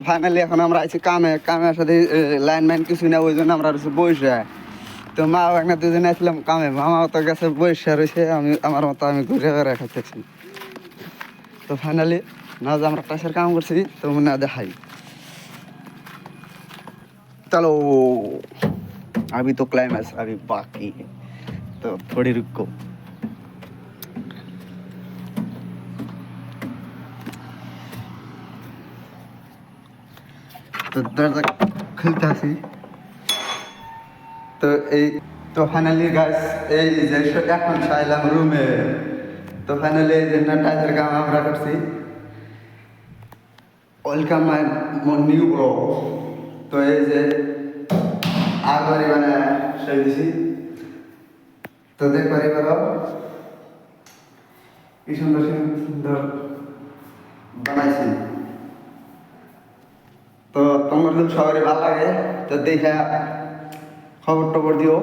Finally এখন আমরা আছি কামের সাথে লাইনম্যান কিছু না, ওই জন্য আমরা রয়েছে বসে। তো মা একটা দুজনে আসলাম কামে, মামা তো গেছে বসে রয়েছে, আমি আমার মতো আমি ঘুরে ঘুরে খাচ্ছি। তো ফাইনালি না যে আমরা টাসের কাম করছি, তো মনে দেখাই चलो अभी तो क्लाइमैक्स अभी बाकी है, तो थोड़ी रुको। तो दरजा खुलता सी তো এই তো ফাইনালি গাইস এই যে এখন চাইলাম রুমে। তো ফাইনালি এই যে টাইসের কাম আমরা করছি। Welcome my new blog. তো এই যে আগবাড়ি মানে সেই দিছি, তো দেখবারই পারো কি সুন্দর সুন্দর বানাইছি। তো তোমার যদি সবারই ভালো লাগে তো দেখে খবর টবর দিও,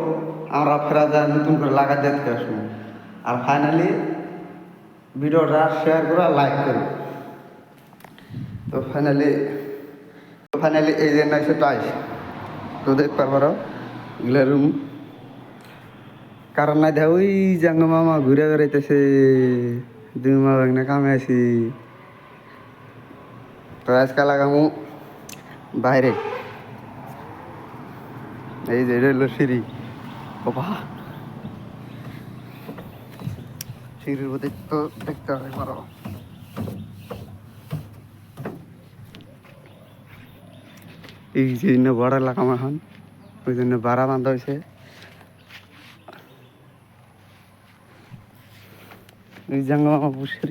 আমরা ফেরা যায় নতুন করে লাগা দেখতে আসবো। আর ফাইনালি ভিডিওটা শেয়ার করো, লাইক করো। তো ফাইনালি এই যে নাইছে টাইস, তো দেখতে পারো এগুলো রুম। কারণ নাই দেখ ওই জাঙ্গ মামা ঘুরে বেড়াইতেছে, দুই মা ভাগনা কামে আছি। তো আজকে লাগামু বাইরে, এই যে এটা হলো সিঁড়ি। ও বাহ, সিঁড়ির মধ্যে তো দেখতে হবে পারো। এই জন্য বড় লাগাম এখন, ওই জন্য বাড়া বান্ধা হয়েছে। এই জাঙ্গা মামা বসে